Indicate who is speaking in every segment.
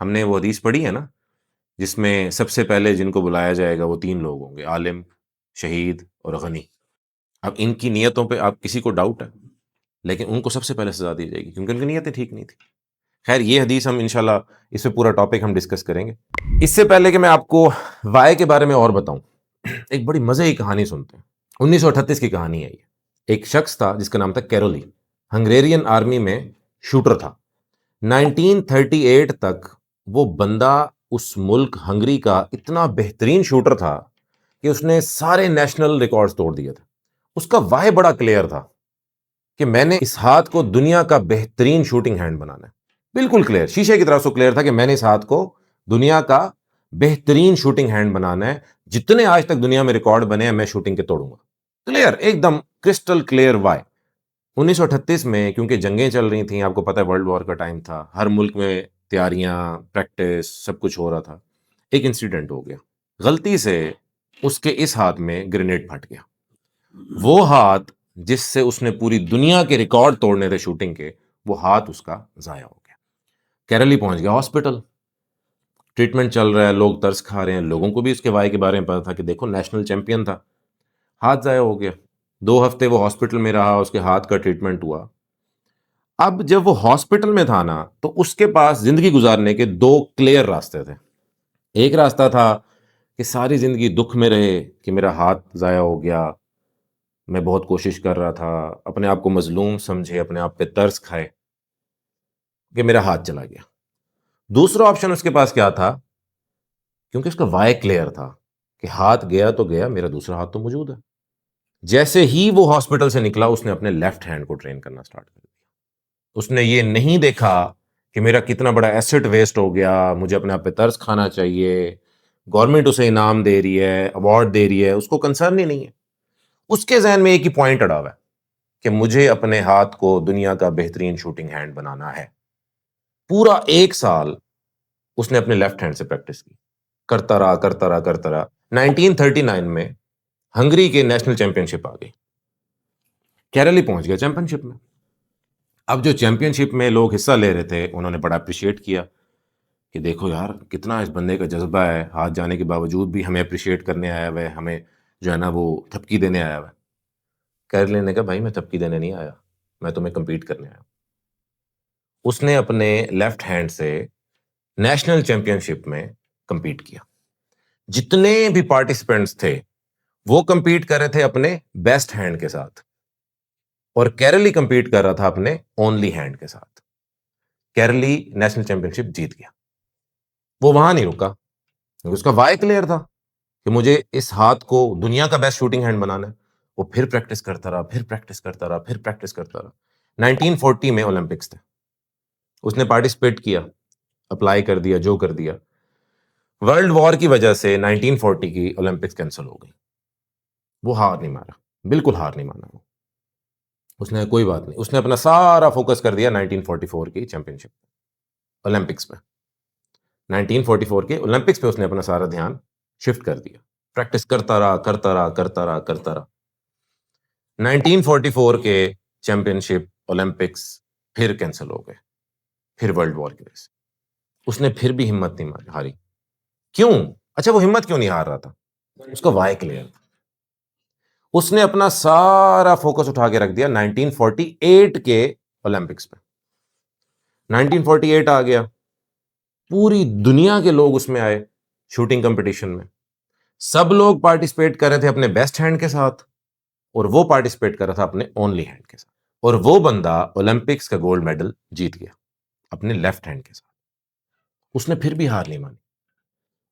Speaker 1: हमने वो हदीस पढ़ी है ना, जिसमें सबसे पहले जिनको बुलाया जाएगा वो 3 लोग होंगे, आलिम, शहीद और गनी। अब इनकी नियतों पे आप किसी को डाउट है? लेकिन उनको सबसे पहले सज़ा दी जाएगी क्योंकि उनकी नियतें ठीक नहीं थी। खैर ये हदीस हम इंशाल्लाह इस पे पूरा टॉपिक हम डिस्कस करेंगे। इससे पहले कि मैं आपको वाय के बारे में और बताऊं, एक बड़ी मज़े की कहानी सुनते हैं। 1938 की कहानी है ये। एक शख्स था जिसका नाम था कैरोली, हंगेरियन आर्मी में शूटर था। 1938 तक वो बंदा उस मुल्क हंगरी का इतना बेहतरीन शूटर था कि उसने सारे नेशनल रिकॉर्ड्स तोड़ दिए थे। उसका वाय बड़ा क्लियर था कि मैंने इस हाथ को दुनिया का बेहतरीन शूटिंग हैंड बनाना है। बिल्कुल क्लियर, शीशे की तरह से क्लियर था कि मैंने इस हाथ को दुनिया का बेहतरीन शूटिंग हैंड बनाना है। जितने आज तक दुनिया में रिकॉर्ड बने हैं मैं शूटिंग के तोड़ूंगा। क्लियर, एकदम क्रिस्टल क्लियर वाई। 1938 में क्योंकि जंगें चल रही थी, आपको पता है वर्ल्ड वॉर का टाइम था, हर मुल्क में तैयारियां, प्रैक्टिस, सब कुछ हो रहा था। एक इंसिडेंट हो गया, गलती से उसके इस हाथ में ग्रेनेड फट गया। वो हाथ जिससे उसने पूरी दुनिया के रिकॉर्ड तोड़ने थे शूटिंग के, वो हाथ उसका जाया हो गया। कैरली पहुंच गया हॉस्पिटल, ट्रीटमेंट चल रहा है, लोग तरस खा रहे हैं। लोगों को भी उसके वाई के बारे में पता था कि देखो नेशनल चैंपियन था, हाथ जाया हो गया। 2 हफ्ते वो हॉस्पिटल में रहा, उसके हाथ का ट्रीटमेंट हुआ। अब जब वो हॉस्पिटल में था ना, तो उसके पास जिंदगी गुजारने के 2 क्लियर रास्ते थे। एक रास्ता था कि सारी जिंदगी दुख में रहे कि मेरा हाथ जाया हो गया, मैं बहुत कोशिश कर रहा था, अपने आप को मजलूम समझे, अपने आप पे तरस खाए कि मेरा हाथ चला गया। दूसरा ऑप्शन उसके पास क्या था, क्योंकि उसका वाय क्लियर था कि हाथ गया तो गया, मेरा दूसरा हाथ तो मौजूद है। जैसे ही वो हॉस्पिटल से निकला, उसने अपने लेफ्ट हैंड को ट्रेन करना स्टार्ट कर दिया। उसने ये नहीं देखा कि मेरा कितना बड़ा एसेट वेस्ट हो गया, मुझे अपने आप पे तरस खाना चाहिए, गवर्नमेंट उसे इनाम दे रही है, अवार्ड दे रही है, उसको कंसर्न ही नहीं है। उसके जहन में एक ही पॉइंट अड़ा हुआ है कि मुझे अपने हाथ को दुनिया का बेहतरीन शूटिंग हैंड बनाना है। पूरा 1 साल उसने अपने लेफ्ट हैंड से प्रैक्टिस की, करता रहा करता रहा करता रहा। 1939 में हंगरी के नेशनल चैंपियनशिप आ गई, कैरली पहुंच गया चैंपियनशिप में। अब जो चैंपियनशिप में लोग हिस्सा ले रहे थे, उन्होंने बड़ा अप्रिशिएट किया कि देखो यार कितना इस बंदे का जज्बा है, हाथ जाने के बावजूद भी हमें अप्रिशिएट करने आया हुआ है, हमें जो है ना वो थपकी देने आया हुआ है। कैरली ने कहा भाई मैं थपकी देने नहीं आया, मैं तुम्हें कंपीट करने आया। उसने अपने लेफ्ट हैंड से नेशनल चैंपियनशिप में कंपीट किया। जितने भी पार्टिसिपेंट्स थे वो कंपीट कर रहे थे अपने बेस्ट हैंड के साथ, और कैरली कंपीट कर रहा था अपने ओनली हैंड के साथ। कैरली नेशनल चैंपियनशिप जीत गया। वो वहां नहीं रुका, क्योंकि उसका वाय क्लियर था कि मुझे इस हाथ को दुनिया का बेस्ट शूटिंग हैंड बनाना है। वो फिर प्रैक्टिस करता रहा, फिर प्रैक्टिस करता रहा, फिर प्रैक्टिस करता रहा। 1940 में ओलंपिक्स थे, उसने पार्टिसिपेट किया, अप्लाई कर दिया, जो कर दिया। वर्ल्ड वॉर की वजह से 1940 की ओलंपिक्स कैंसिल हो गई। वो हार नहीं मारा, बिल्कुल हार नहीं माना वो। उसने कोई बात नहीं, उसने अपना सारा फोकस कर दिया 1944 की चैंपियनशिप, ओलंपिक्स पे। 1944 के ओलंपिक्स पे उसने अपना सारा ध्यान शिफ्ट कर दिया। प्रैक्टिस करता रहा करता रहा करता रहा करता रहा। 1944 के चैंपियनशिप ओलंपिक्स फिर कैंसिल हो गए, फिर वर्ल्ड वॉर की वजह से। उसने फिर भी हिम्मत नहीं हारी। क्यों? अच्छा, वो हिम्मत क्यों नहीं हार रहा था? उसका वाय क्लियर था। उसने अपना सारा फोकस उठा के रख दिया 1948 के ओलंपिक्स पे। 1948 आ गया, पूरी दुनिया के लोग उसमें आए शूटिंग कंपटीशन में। सब लोग पार्टिसिपेट कर रहे थे अपने बेस्ट हैंड के साथ, और वो पार्टिसिपेट कर रहा था अपने ओनली हैंड के साथ। और वो बंदा ओलंपिक्स का गोल्ड मेडल जीत गया अपने लेफ्ट हैंड के साथ। उसने फिर भी हार नहीं मानी,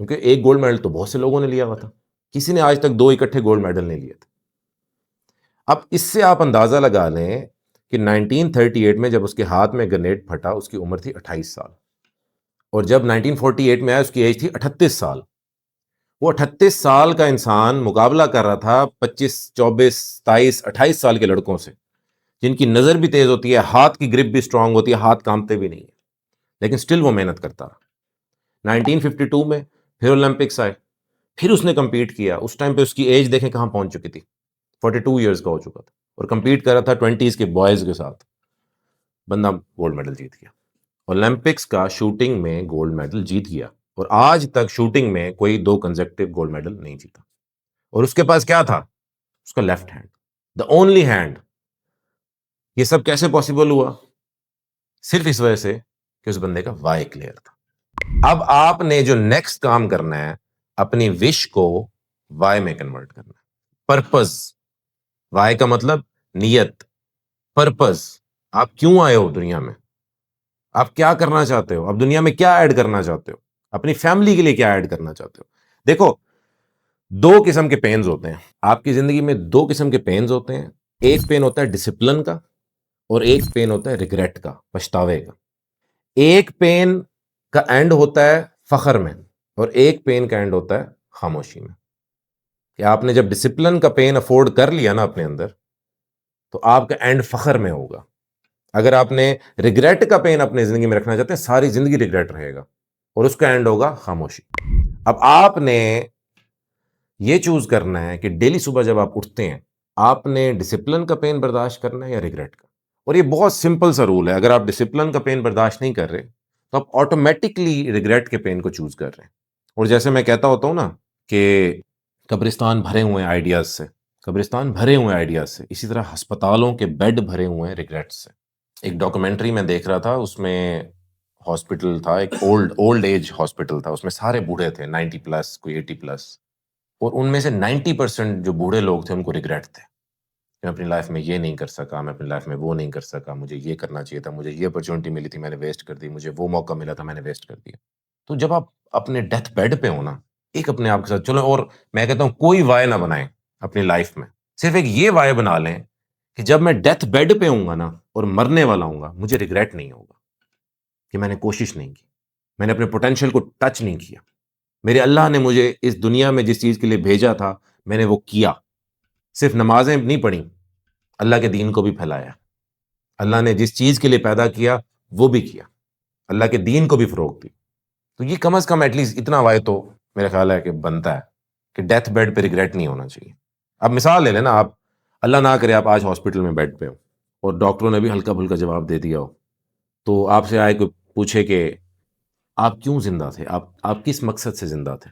Speaker 1: क्योंकि एक गोल्ड मेडल तो बहुत से लोगों ने लिया हुआ था, किसी ने आज तक 2 इकट्ठे गोल्ड मेडल नहीं लिए थे। अब इससे आप अंदाजा लगा लें कि 1938 में जब उसके हाथ में ग्रेनेड फटा, उसकी उम्र थी 28 साल, और जब 1948 में आया उसकी एज थी 38 साल। वो 38 साल का इंसान मुकाबला कर रहा था 25, 24, 27, 28 साल के लड़कों से, जिनकी नजर भी तेज होती है, हाथ की ग्रिप भी स्ट्रांग होती है, हाथ कांपते भी नहीं है, लेकिन स्टिल वो मेहनत करता रहा। 1952 में फिर ओलंपिक्स आए, फिर उसने कंपीट किया। उस टाइम पे उसकी एज देखें कहां पहुंच चुकी थी, 42 ईयर्स का हो चुका था, और कंपीट कर रहा था 20s के बॉयज के साथ। बंदा गोल्ड मेडल जीत गया। ओलंपिक्स का शूटिंग में गोल्ड मेडल जीत गया और आज तक शूटिंग में कोई 2 कंसेक्यूटिव गोल्ड मेडल नहीं जीता। और उसके पास क्या था? उसका left hand, the only hand. ये सब कैसे पॉसिबल हुआ? सिर्फ इस वजह से कि उस बंदे का वाई क्लियर था। अब आपने जो नेक्स्ट काम करना है, अपनी विश को वाई में कन्वर्ट करना है। पर्पस, वाई का मतलब नियत, पर्पस। आप क्यों आए हो दुनिया में? आप क्या करना चाहते हो? आप दुनिया में क्या ऐड करना चाहते हो? अपनी फैमिली के लिए क्या ऐड करना चाहते हो? देखो, 2 किस्म के पेन्स होते हैं। आपकी जिंदगी में 2 किस्म के पेन्स होते हैं। एक पेन होता है डिसिप्लिन का और एक पेन होता है रिग्रेट का, पछतावे का। एक पेन का एंड होता है फखर में और एक पेन का एंड होता है खामोशी में। कि आपने जब डिसिप्लिन का पेन अफोर्ड कर लिया ना अपने अंदर, तो आपका एंड फखर में होगा। अगर आपने रिग्रेट का पेन अपनी जिंदगी में रखना चाहते हैं, सारी जिंदगी रिग्रेट रहेगा और उसका एंड होगा खामोशी। अब आपने ये चूज करना है कि डेली सुबह जब आप उठते हैं, आपने डिसिप्लिन का पेन बर्दाश्त करना है या रिग्रेट का। और ये बहुत सिंपल सा रूल है। अगर आप डिसिप्लिन का पेन बर्दाश्त नहीं कर रहे, तो आप ऑटोमेटिकली रिग्रेट के पेन को चूज कर रहे हैं। और जैसे मैं कहता होता हूं ना कि कब्रिस्तान भरे हुए हैं आइडियाज से, कब्रिस्तान भरे हुए आइडियाज से, इसी तरह अस्पतालों के बेड भरे हुए हैं रिग्रेट से। एक डॉक्यूमेंट्री में देख रहा था, उसमें हॉस्पिटल था, एक ओल्ड एज हॉस्पिटल था। उसमें सारे बूढ़े थे, 90 प्लस, कोई 80 प्लस। और उनमें से 90% जो बूढ़े लोग थे, उनको रिग्रेट थे। मैं अपनी लाइफ में ये नहीं कर सका, मैं अपनी लाइफ में वो नहीं कर सका, मुझे ये करना चाहिए था, मुझे ये अपॉर्चुनिटी मिली थी, मैंने वेस्ट कर दी, मुझे वो मौका मिला था, मैंने वेस्ट कर दिया। तो जब आप अपने डेथ बेड पे हो ना, एक अपने आप के साथ चलो, और मैं कहता हूं कोई वाय ना बनाएं अपनी लाइफ में। सिर्फ एक ये वाय बना लें कि जब मैं डेथ बेड पे हूंगा ना और मरने वाला हूंगा, मुझे रिग्रेट नहीं होगा कि मैंने कोशिश नहीं की, मैंने अपने पोटेंशियल को टच नहीं किया। मेरे अल्लाह ने मुझे इस दुनिया में जिस चीज के लिए भेजा था, मैंने वो किया। सिर्फ नमाजें नहीं पढ़ी, अल्लाह के दीन को भी फैलाया। अल्लाह ने जिस चीज के लिए पैदा किया वो भी किया, अल्लाह के दीन को भी फरोग दी। तो ये कम से कम एटलीस्ट इतना वाय तो मेरा ख्याल है कि बनता है कि डेथ बेड पे रिग्रेट नहीं होना चाहिए। अब मिसाल ले लेना, आप अल्लाह ना करे आप आज हॉस्पिटल में बेड पे हो और डॉक्टरों ने भी हल्का फुल्का जवाब दे दिया हो, तो आपसे आए कोई पूछे कि आप क्यों जिंदा थे, आप किस मकसद से जिंदा थे,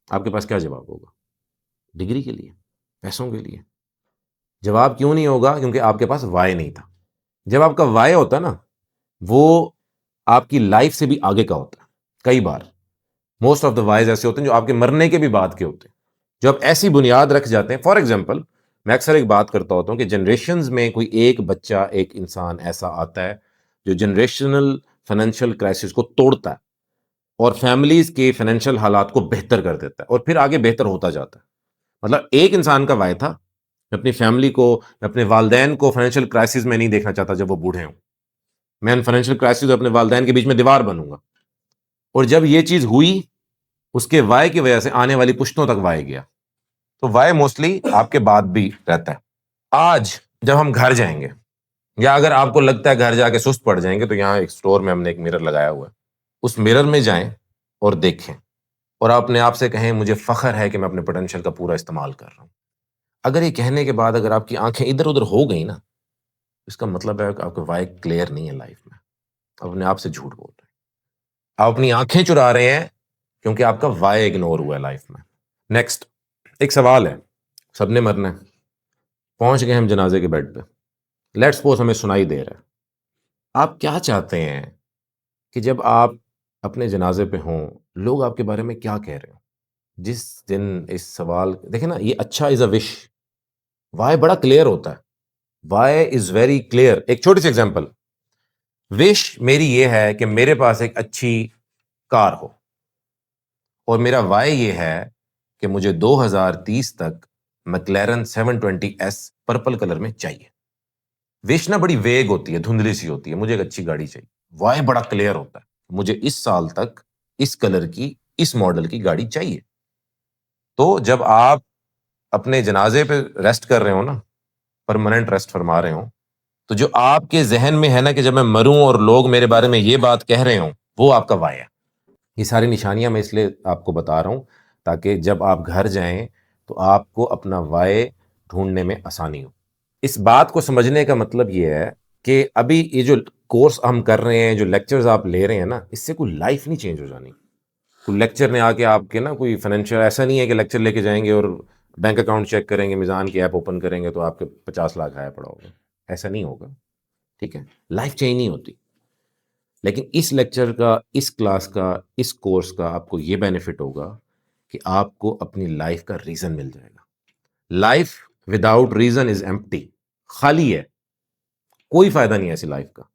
Speaker 1: आपके पास क्या जवाब होगा? डिग्री के लिए, पैसों के लिए? जवाब क्यों नहीं होगा? क्योंकि आपके पास वाय नहीं था। जब आपका वाय होता है ना, वो आपकी लाइफ से भी आगे का होता है। कई बार मोस्ट ऑफ द वाइज ऐसे होते हैं जो आपके मरने के भी बाद के होते हैं, जो आप ऐसी बुनियाद रख जाते हैं। फॉर एग्जाम्पल, मैं अक्सर एक बात करता होता हूं कि जनरेशन्स में कोई एक बच्चा, एक इंसान ऐसा आता है जो जनरेशनल फाइनेंशियल क्राइसिस को तोड़ता है और फैमिलीज के फाइनेंशियल हालात को बेहतर कर देता है और फिर आगे बेहतर होता जाता है। मतलब एक इंसान का वाय था, मैं अपनी फैमिली को, मैं अपने वालदैन को फाइनेंशियल क्राइसिस में नहीं देखना चाहता जब वो बूढ़े हों। मैं फाइनेंशियल क्राइसिस और अपने वालदैन के बीच में दीवार बनूंगा। और जब ये चीज हुई, उसके वाय की वजह से आने वाली पुश्तों तक वाय गया। तो वाय मोस्टली आपके बाद भी रहता है। आज जब हम घर जाएंगे, या अगर आपको लगता है घर जाके सुस्त पड़ जाएंगे, तो यहाँ एक स्टोर में हमने एक मिरर लगाया हुआ है, उस मिरर में जाएं और देखें और अपने आप से कहें, मुझे फख्र है कि मैं अपने पोटेंशियल का पूरा इस्तेमाल कर रहा हूं। अगर ये कहने के बाद अगर आपकी आंखें इधर उधर हो गई ना, इसका मतलब है कि आपका वाई क्लियर नहीं है लाइफ में, आप अपने आप से झूठ बोल रहे हैं, आप अपनी आंखें चुरा रहे हैं क्योंकि आपका वाई इग्नोर हुआ है लाइफ में। नेक्स्ट एक सवाल है, सबने मरना है, पहुंच गए हम जनाजे के बेड पे, लेट्स सपोज हमें सुनाई दे रहा है, आप क्या चाहते हैं कि जब आप अपने जनाजे पे हों, लोग आपके बारे में क्या कह रहे हो? जिस दिन इस सवाल, देखे ना, ये अच्छा इज अ विश, वाई बड़ा क्लियर होता है, वाई इज वेरी क्लियर। एक छोटी सी एग्जांपल, विश मेरी ये है कि मेरे पास एक अच्छी कार हो, और मेरा वाई ये है कि मुझे 2030 तक मैक्लेरन 720S पर्पल कलर में चाहिए। विश ना बड़ी वेग होती है, धुंधली सी होती है, मुझे एक अच्छी गाड़ी चाहिए। वाई बड़ा क्लियर होता है, मुझे इस साल तक इस कलर की, इस मॉडल की गाड़ी चाहिए। तो जब आप अपने जनाजे पे रेस्ट कर रहे हो ना, परमानेंट रेस्ट फरमा रहे हो, तो जो आपके जहन में है ना कि जब मैं मरूं और लोग मेरे बारे में ये बात कह रहे हो, वो आपका वाय है। ये सारी निशानियां मैं इसलिए आपको बता रहा हूं ताकि जब आप घर जाएं तो आपको अपना वाय ढूंढने में आसानी हो। इस बात को समझने का मतलब ये है कि अभी ये जो कोर्स हम कर रहे हैं, जो लेक्चर्स आप ले रहे हैं ना, इससे कोई लाइफ नहीं चेंज हो जानी। कोई लेक्चर ने आके आपके ना कोई फाइनेंशियल, ऐसा नहीं है कि लेक्चर लेके जाएंगे और बैंक अकाउंट चेक करेंगे, मिज़ान की ऐप ओपन करेंगे तो आपके 50 लाख आया पड़ा होगा। ऐसा नहीं होगा, ठीक है? लाइफ चेंज नहीं होती। लेकिन इस लेक्चर का, इस क्लास का, इस कोर्स का आपको ये बेनिफिट होगा कि आपको अपनी लाइफ का रीज़न मिल जाएगा। Life without reason is empty, खाली है, कोई फायदा नहीं है ऐसी लाइफ का।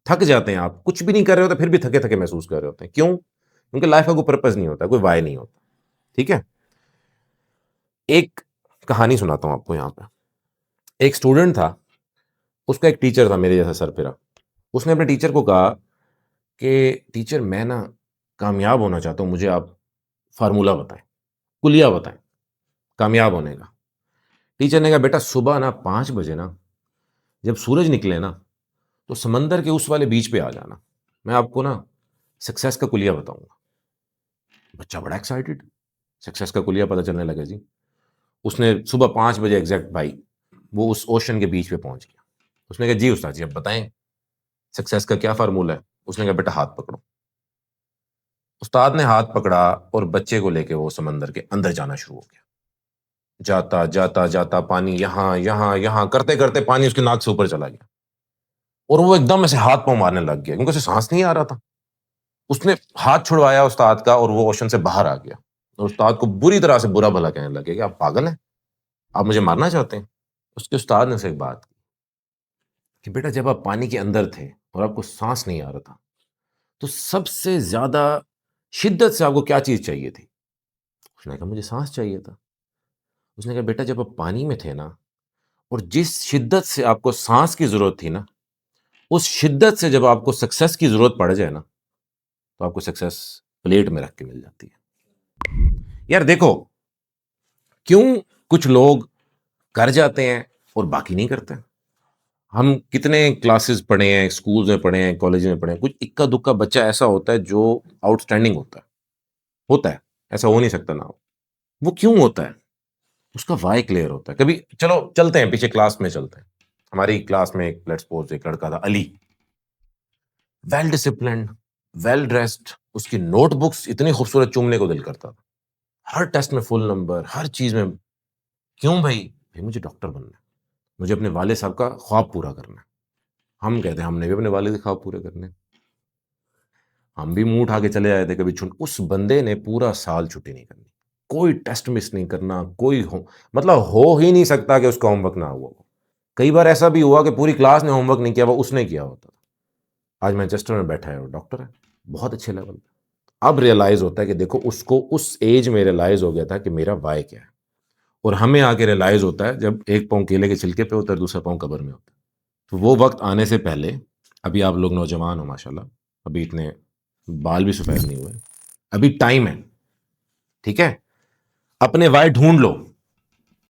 Speaker 1: थक जाते हैं आप, कुछ भी नहीं कर रहे होते फिर भी थके थके महसूस कर रहे होते हैं। क्यों? क्योंकि लाइफ का कोई पर्पस नहीं होता, कोई वाई नहीं होता। ठीक है? एक कहानी सुनाता हूं आपको। यहां पे एक स्टूडेंट था, उसका एक टीचर था मेरे जैसा सरफिरा। उसने अपने टीचर को कहा कि टीचर मैं ना कामयाब होना चाहता हूं, मुझे आप फार्मूला बताएं, कुलिया बताएं कामयाब होने का। टीचर ने कहा बेटा सुबह ना 5 बजे ना जब सूरज निकले ना तो समंदर के उस वाले बीच पे आ जाना, मैं आपको ना सक्सेस का कुलिया बताऊंगा। बच्चा बड़ा एक्साइटेड, सक्सेस का कुलिया पता चलने लगा जी। उसने सुबह 5 बजे एग्जैक्ट भाई वो उस ओशन के बीच पे पहुंच गया। उसने कहा जी उस्ताद जी अब बताएं सक्सेस का क्या फार्मूला है। उसने कहा बेटा हाथ पकड़ो। उस्ताद ने हाथ पकड़ा और बच्चे को लेके वो समंदर के अंदर जाना शुरू हो गया। जाता जाता जाता पानी यहां यहां यहां करते करते पानी उसकी नाक से ऊपर चला गया और वो एकदम ऐसे हाथ पांव मारने लग गया क्योंकि उसे सांस नहीं आ रहा था। उसने हाथ छुड़वाया उस्ताद का और वो ओशन से बाहर आ गया और उस्ताद को बुरी तरह से बुरा भला कहने लगे कि आप पागल हैं, आप मुझे मारना चाहते हैं। उसके उस्ताद ने उसे एक बात की कि बेटा जब आप पानी के अंदर थे और आपको सांस नहीं आ रहा था तो सबसे ज्यादा शिद्दत से आपको क्या चीज चाहिए थी। उसने कहा मुझे सांस चाहिए था। उसने कहा बेटा जब आप पानी में थे ना और जिस शिद्दत से आपको सांस की जरूरत थी ना, उस शिद्दत से जब आपको सक्सेस की जरूरत पड़ जाए ना तो आपको सक्सेस प्लेट में रख के मिल जाती है। यार देखो क्यों कुछ लोग कर जाते हैं और बाकी नहीं करते। हम कितने क्लासेस पढ़े हैं, स्कूल्स में पढ़े हैं, कॉलेज में पढ़े हैं, कुछ इक्का दुक्का बच्चा ऐसा होता है जो आउटस्टैंडिंग होता है, ऐसा हो नहीं सकता ना हो। वो क्यों होता है? उसका वाई क्लियर होता है। कभी चलो चलते हैं पीछे क्लास में चलते हैं। हमारी क्लास में एक लेट्स सपोज एक लड़का था Ali, well disciplined, well dressed, उसकी नोटबुक्स इतनी खूबसूरत, चूमने को दिल करता था, हर टेस्ट में फुल नंबर, हर चीज में। क्यों भाई? भाई मुझे डॉक्टर बनना है, मुझे अपने वाले साहब का ख्वाब पूरा करना है। हम कहते हैं हमने भी अपने वाले के ख्वाब पूरे करने, हम भी मुंह उठा के चले आए थे कभी छुट। उस बंदे ने पूरा साल छुट्टी नहीं करनी, कोई टेस्ट मिस नहीं करना, कोई हो मतलब हो ही नहीं सकता कि उसका होमवर्क ना हुआ हो। कई बार ऐसा भी हुआ कि पूरी क्लास ने होमवर्क नहीं किया, वो उसने किया होता था। आज मैनचेस्टर में बैठा है और डॉक्टर है, बहुत अच्छे लेवल पे। अब रियलाइज होता है कि देखो उसको उस एज में रियलाइज हो गया था कि मेरा वाई क्या है। और हमें आके रियलाइज होता है जब एक पाँव केले के छिलके पे होता है, दूसरा पाँव कब्र में होता है। तो वो वक्त आने से पहले, अभी आप लोग नौजवान हो माशाल्लाह, अभी इतने बाल भी सफेद नहीं हुए, अभी टाइम है, ठीक है? अपने वाई ढूंढ लो।